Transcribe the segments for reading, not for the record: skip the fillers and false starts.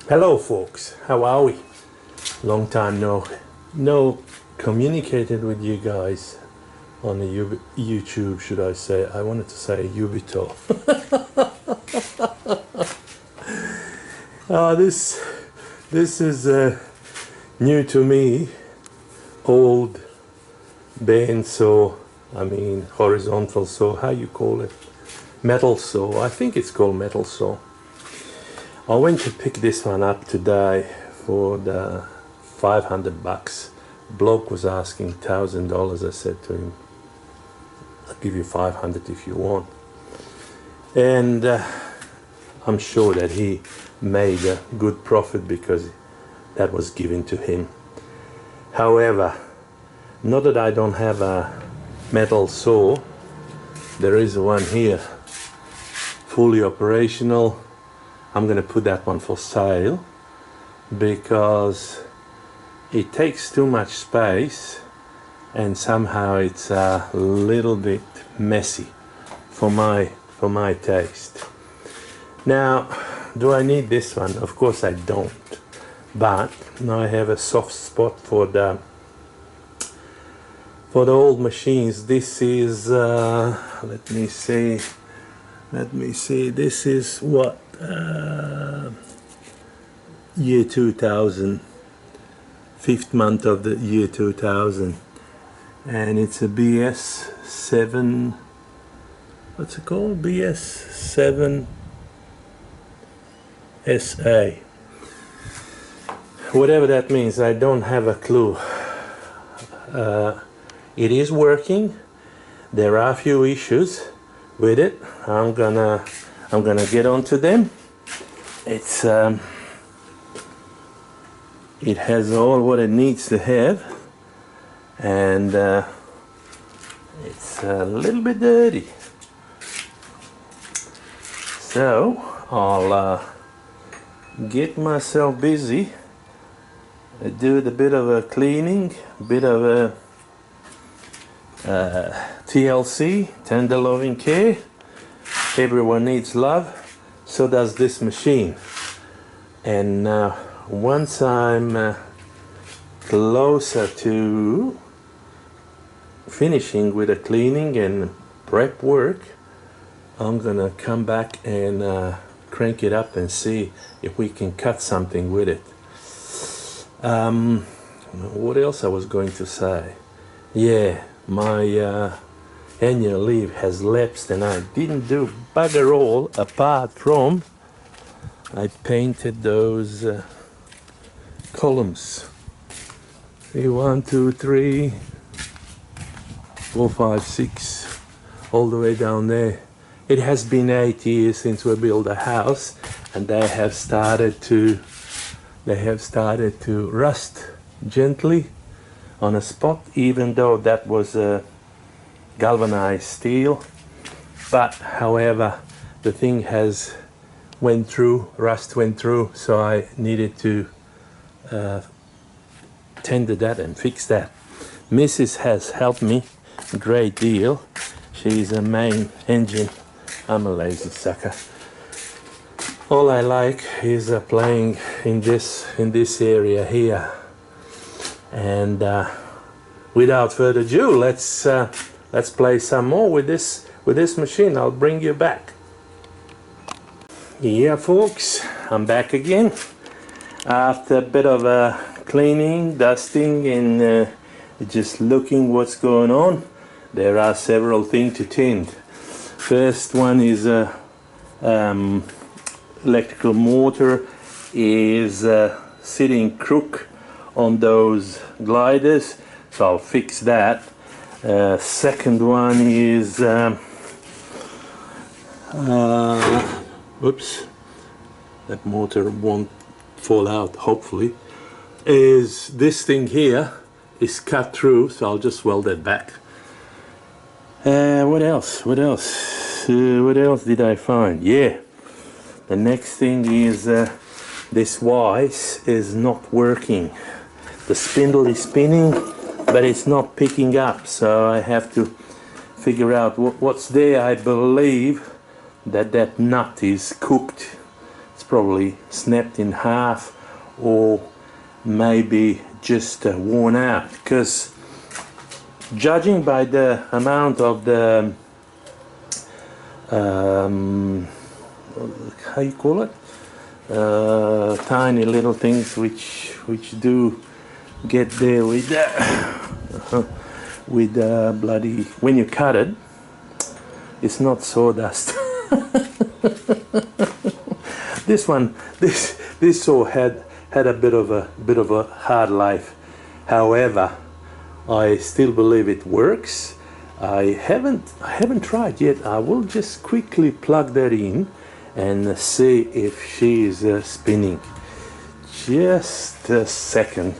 Hello folks, how are we? Long time no communicated with you guys on the YouTube, should I say. I wanted to say Ubito. This is new to me, old band saw, I mean horizontal saw, how you call it? Metal saw, I think it's called metal saw. I went to pick this one up today for the 500 bucks. Bloke was asking $1,000. I said to him, I'll give you 500 if you want. And I'm sure that he made a good profit because that was given to him. However, not that I don't have a metal saw, there is one here, fully operational. I'm going to put that one for sale because it takes too much space and somehow it's a little bit messy for my taste. Now, do I need this one? Of course I don't, but I have a soft spot for the old machines. This is let me see, this is what, year 2000, 5th month of the year 2000, and it's a BS7, what's it called, BS7 SA, whatever that means. I don't have a clue. It is working. There are a few issues with it. I'm gonna get onto them. It's it has all what it needs to have, and it's a little bit dirty. So I'll get myself busy, do a bit of a cleaning, bit of a TLC, tender loving care. Everyone needs love, so does this machine. And once I'm closer to finishing with the cleaning and prep work, I'm gonna come back and crank it up and see if we can cut something with it. What else I was going to say? Yeah, my annual leave has lapsed and I didn't do bugger all apart from I painted those columns. 1, 2, 3, 4, 5, 6, all the way down there. It has been 8 years since we built a house, and they have started to rust gently on a spot, even though that was galvanized steel. But however, the thing has rust went through, so I needed to tender that and fix that. Mrs. has helped me a great deal. She's a main engine. I'm a lazy sucker. All I like is playing in this area here. And without further ado, let's play some more with this machine. I'll bring you back. Yeah, folks, I'm back again after a bit of cleaning, dusting, and just looking what's going on. There are several things to tend. First one is electrical motor is sitting crook on those gliders, so I'll fix that. Second one is oops, that motor won't fall out, hopefully. Is this thing here is cut through, so I'll just weld it back. What else did I find? Yeah, the next thing is this vise is not working. The spindle is spinning, but it's not picking up, so I have to figure out what's there. I believe that nut is cooked. It's probably snapped in half, or maybe just worn out, because judging by the amount of the how you call it, tiny little things which do get there with bloody, when you cut it, it's not sawdust. This one, this saw had a bit of a hard life. However, I still believe it works. I haven't tried yet. I will just quickly plug that in and see if she is spinning. Just a second.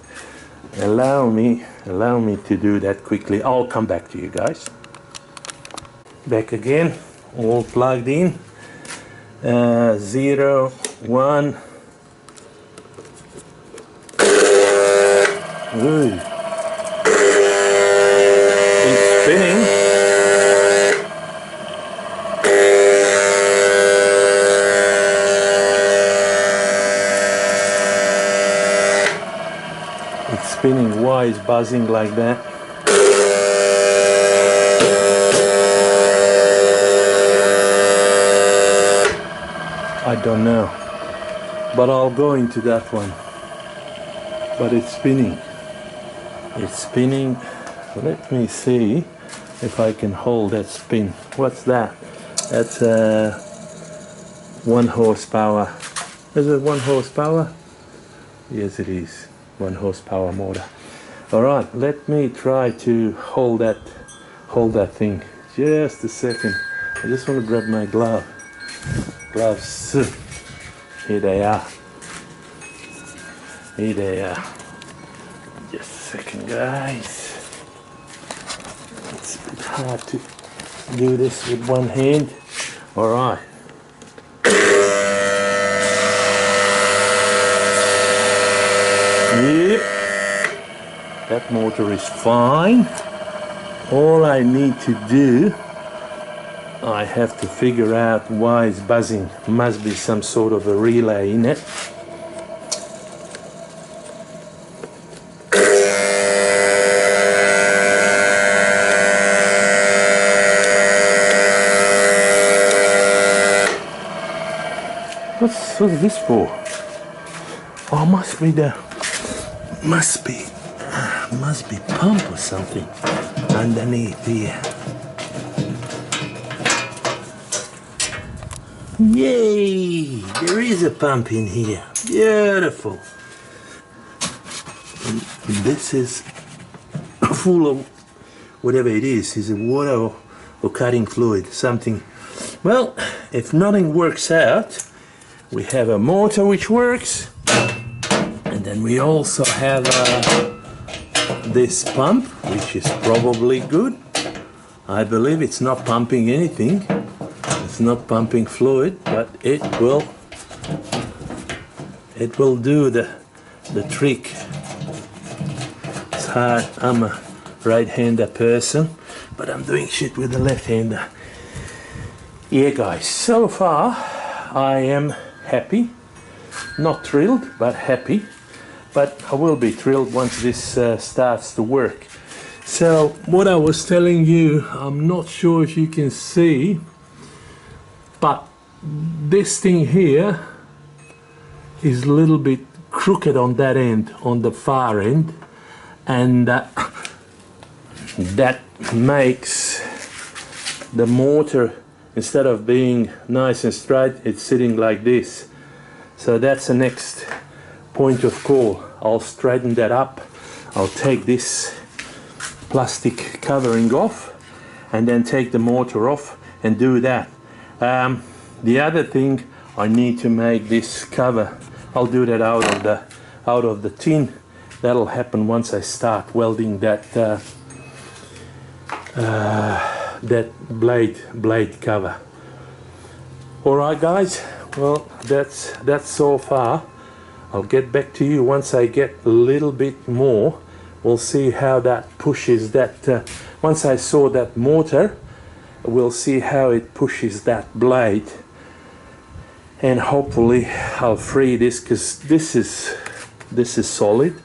Allow me to do that quickly. I'll come back to you guys. Back again, all plugged in. 0, 1. Ooh. It's spinning. It's spinning. Why is buzzing like that? I don't know, but I'll go into that one. But it's spinning. It's spinning. Let me see if I can hold that spin. What's that? That's 1 horsepower. Is it 1 horsepower? Yes, it is. 1 horsepower motor. All right, let me try to hold that thing. Just a second. I just want to grab my gloves. Here they are. Here they are. Just a second, guys. It's a bit hard to do this with one hand. All right. Yep. That motor is fine. All I need to do, I have to figure out why it's buzzing. Must be some sort of a relay in it. What's this for? Oh, must be pump or something underneath here. Yay! There is a pump in here. Beautiful. And this is full of whatever it is a water or cutting fluid, something. Well, if nothing works out, we have a motor which works, and then we also have this pump, which is probably good. I believe it's not pumping anything. It's not pumping fluid, but it will do the trick. It's hard. I'm a right-hander person, but I'm doing shit with the left-hander. Yeah, guys, so far I am happy. Not thrilled, but happy. But I will be thrilled once this starts to work. So what I was telling you, I'm not sure if you can see, but this thing here is a little bit crooked on that end, on the far end, and that makes the motor, instead of being nice and straight, it's sitting like this. So that's the next point of call. I'll straighten that up. I'll take this plastic covering off and then take the motor off and do that. The other thing, I need to make this cover. I'll do that out of the tin. That'll happen once I start welding that that blade cover. All right, guys. Well, that's so far. I'll get back to you once I get a little bit more. We'll see how that pushes that. Once I saw that motor, we'll see how it pushes that blade. and hopefully I'll free this, because this is solid.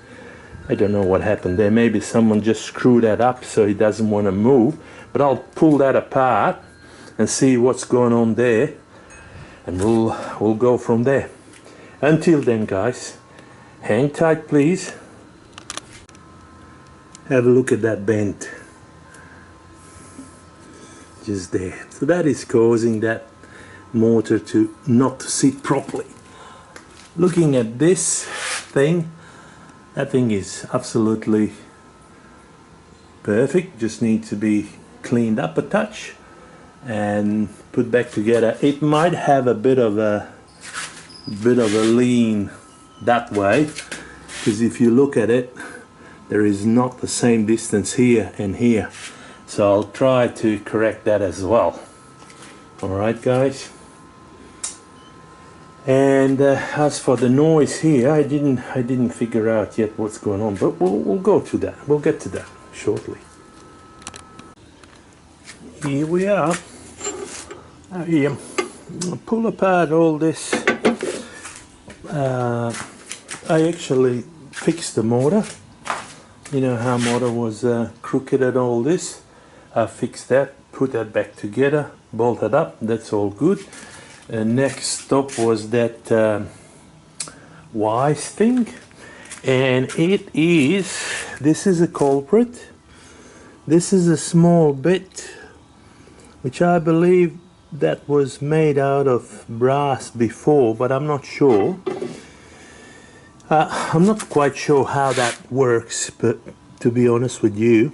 I don't know what happened there. Maybe someone just screwed that up so it doesn't want to move, but I'll pull that apart and see what's going on there, and we'll go from there. Until then, guys, hang tight please. Have a look at that bend just there. So that is causing that motor to not sit properly. Looking at this thing, that thing is absolutely perfect, just needs to be cleaned up a touch and put back together. It might have a bit of a lean that way, because if you look at it, there is not the same distance here and here, so I'll try to correct that as well. Alright guys, and as for the noise here, I didn't figure out yet what's going on, but we'll go to that. We'll get to that shortly. Here we are. I pull apart all this. I actually fixed the motor. You know how motor was crooked and all this. I fixed that, put that back together, bolted up, that's all good. Next stop was that wise thing, and this is a culprit. This is a small bit which I believe that was made out of brass before, but I'm not sure. I'm not quite sure how that works, but to be honest with you,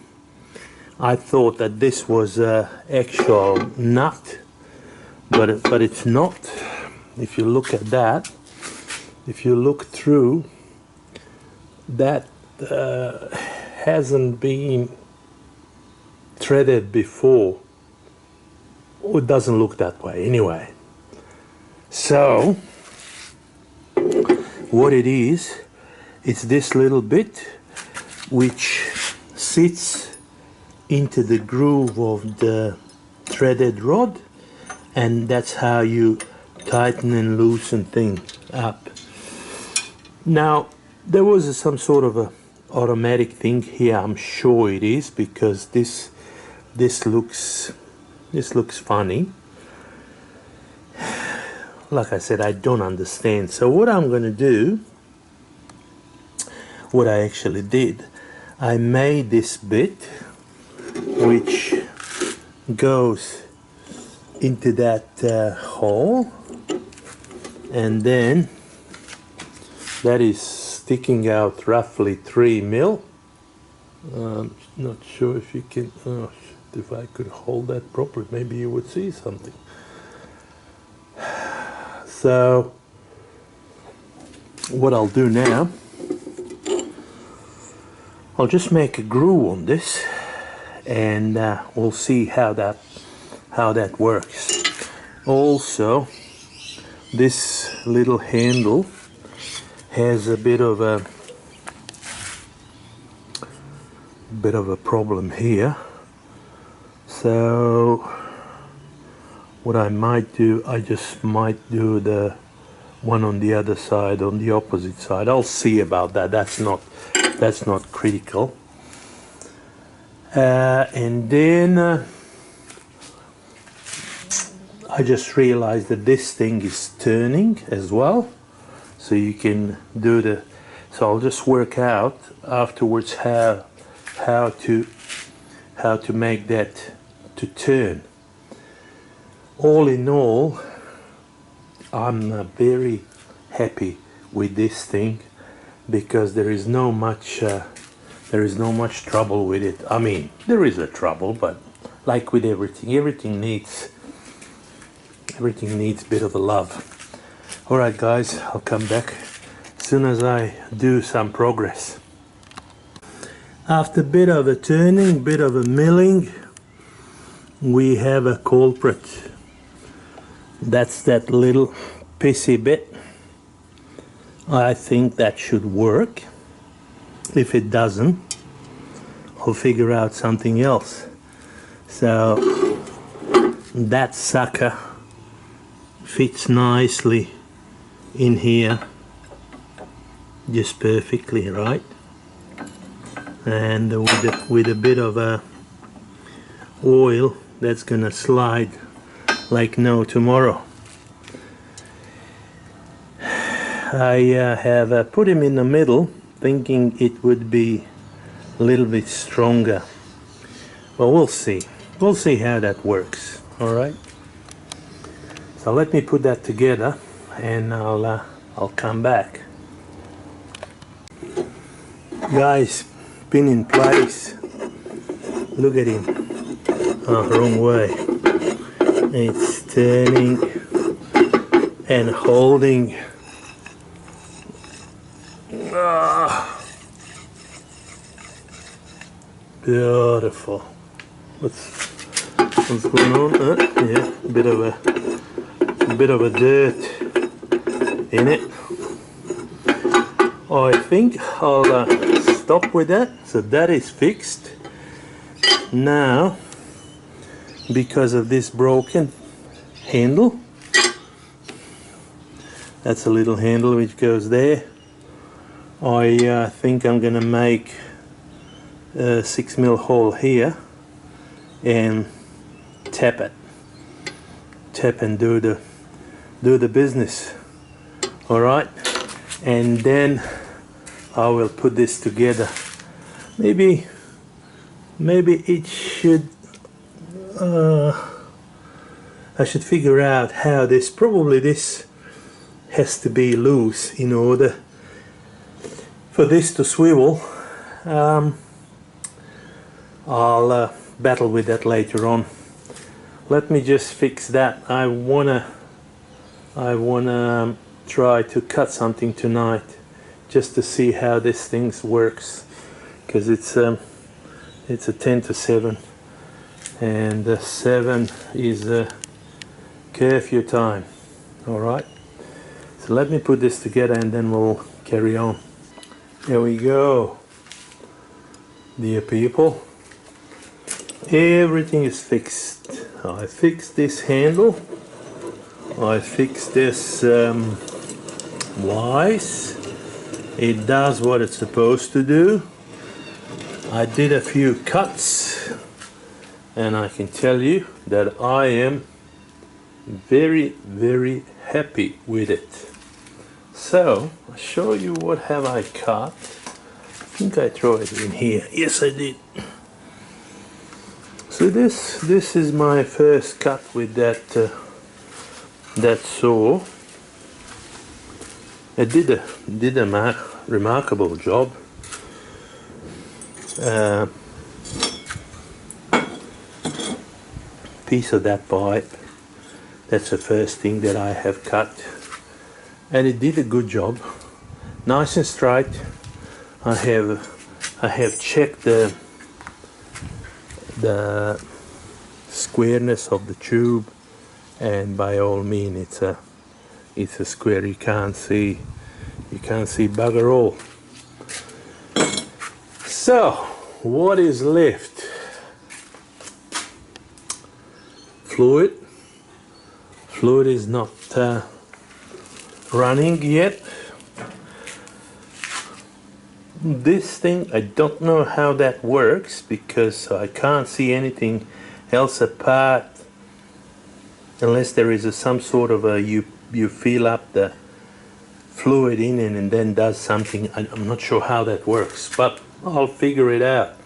I thought that this was an actual nut, but it's not. If you look at that, if you look through, that hasn't been threaded before. Oh, it doesn't look that way anyway. So what it is, it's this little bit which sits into the groove of the threaded rod, and that's how you tighten and loosen things up. Now there was some sort of a automatic thing here, I'm sure it is, because this looks funny. Like I said, I don't understand. So what I'm going to do, what I actually did, I made this bit which goes into that hole, and then that is sticking out roughly 3 mil. Not sure if you can, if I could hold that properly, maybe you would see something. So what I'll do now, I'll just make a groove on this, and we'll see how that works. Also, this little handle has a bit of a problem here. So what I might do, I just might do the one on the other side, on the opposite side. I'll see about that. That's not critical. And then I just realized that this thing is turning as well, so you can do the. So I'll just work out afterwards how to make that to turn. All in all, I'm very happy with this thing, because there is no much trouble with it. I mean, there is a trouble, but like with everything needs a bit of a love. All right, guys, I'll come back as soon as I do some progress. After a bit of a turning, bit of a milling, we have a culprit. That's that little pissy bit. I think that should work. If it doesn't, I'll figure out something else. So that sucker fits nicely in here, just perfectly, right? And with a bit of oil, that's gonna slide like no tomorrow. I have put him in the middle, thinking it would be a little bit stronger, but we'll see how that works. All right, so let me put that together and I'll come back. Guys, pin in place. Look at him. Wrong way. It's turning and holding. Beautiful. What's going on? Yeah, a bit of a dirt in it. I think I'll stop with that. So that is fixed. Now, because of this broken handle, that's a little handle which goes there, I think I'm gonna make a 6mm hole here and tap and do the business. All right, and then I will put this together. Maybe it should I should figure out how this, probably this has to be loose in order for this to swivel. I'll battle with that later on. Let me just fix that. I wanna try to cut something tonight just to see how this thing works, because it's a 10 to 7 and 7 is curfew time. All right, so let me put this together and then we'll carry on. There we go, dear people. Everything is fixed. I fixed this handle, I fixed this vise. It does what it's supposed to do. I did a few cuts and I can tell you that I am very, very happy with it. So I'll show you what have I cut. I think I throw it in here. Yes, I did. So this is my first cut with that saw. It did a remarkable job. Piece of that pipe. That's the first thing that I have cut, and it did a good job. Nice and straight. I have checked the squareness of the tube, and by all means it's a square. You can't see bugger all. So what is left? Fluid is not running yet. This thing, I don't know how that works, because I can't see anything else apart unless there is some sort of a you fill up the fluid in it and then does something. I'm not sure how that works, but I'll figure it out.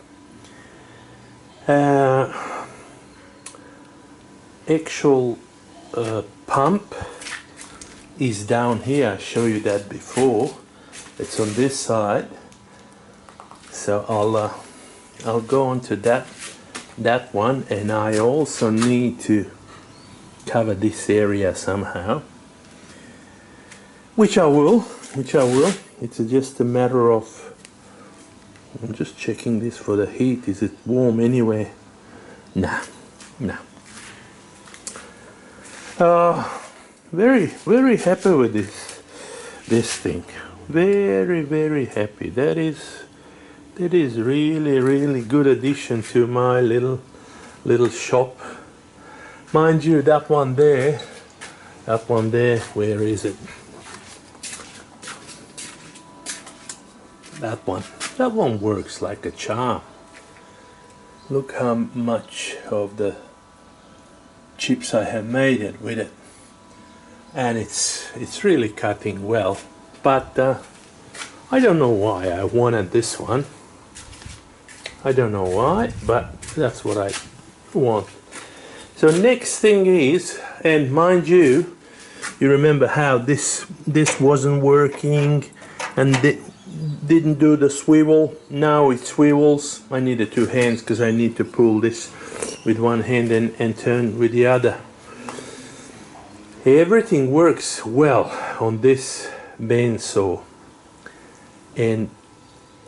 Actual pump is down here. I showed you that before. It's on this side. So I'll go on to that one, and I also need to cover this area somehow, which I will. It's just a matter of, I'm just checking this for the heat. Is it warm anyway? Nah. Very, very happy with this thing. Very, very happy. That is really, really good addition to my little shop. Mind you, that one there That one there, where is it? That one works like a charm. Look how much of the chips I have made it with it, and it's really cutting well. But I don't know why I wanted this one. I don't know why, but that's what I want. So next thing is, and mind you, you remember how this wasn't working and didn't do the swivel. Now it swivels. I needed two hands because I need to pull this with one hand and turn with the other. Everything works well on this bandsaw, and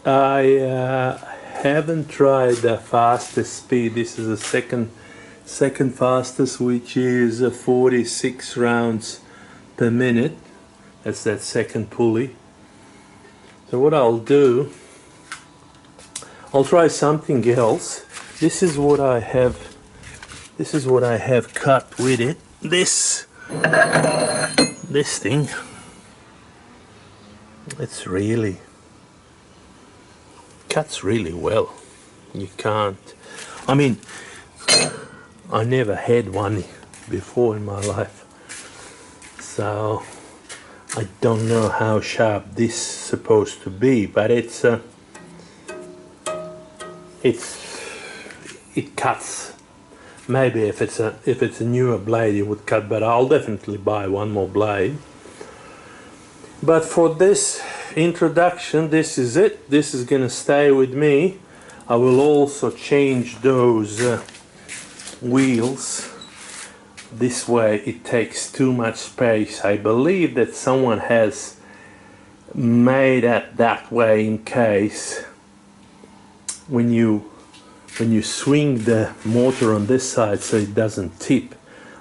I haven't tried the fastest speed. This is the second fastest, which is 46 rounds per minute. That's that second pulley. So what I'll do, I'll try something else. This is what I have cut with it. This thing, it's really cuts really well. You can't, I mean, I never had one before in my life, so I don't know how sharp this is supposed to be, but it cuts. Maybe if it's a newer blade it would cut better. I'll definitely buy one more blade. But for this introduction, this is it. This is gonna stay with me. I will also change those wheels. This way it takes too much space. I believe that someone has made it that way in case when you swing the motor on this side so it doesn't tip.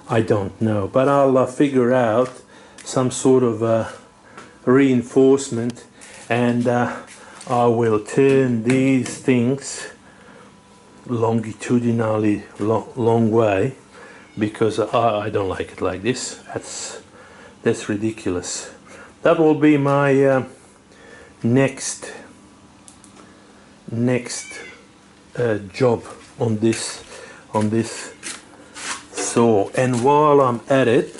I don't know, but I'll figure out some sort of reinforcement, and I will turn these things longitudinally long way, because I don't like it like this. That's ridiculous. That will be my next job on this saw. And while I'm at it,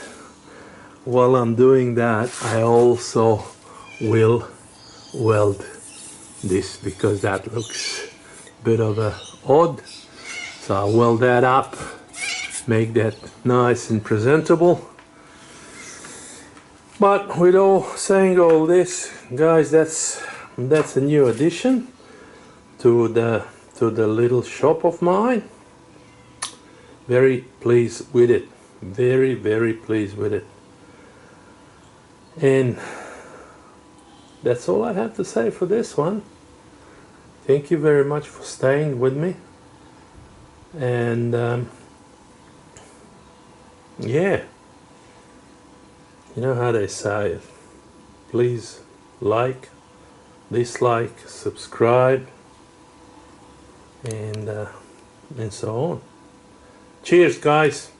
while I'm doing that, I also will weld this, because that looks a bit of a odd. So I'll weld that up, make that nice and presentable. But with saying all this, guys, that's a new addition to the little shop of mine. Very pleased with it. Very, very pleased with it. And that's all I have to say for this one. Thank you very much for staying with me. And yeah, you know how they say it. Please like, dislike, subscribe, and so on. Cheers, guys.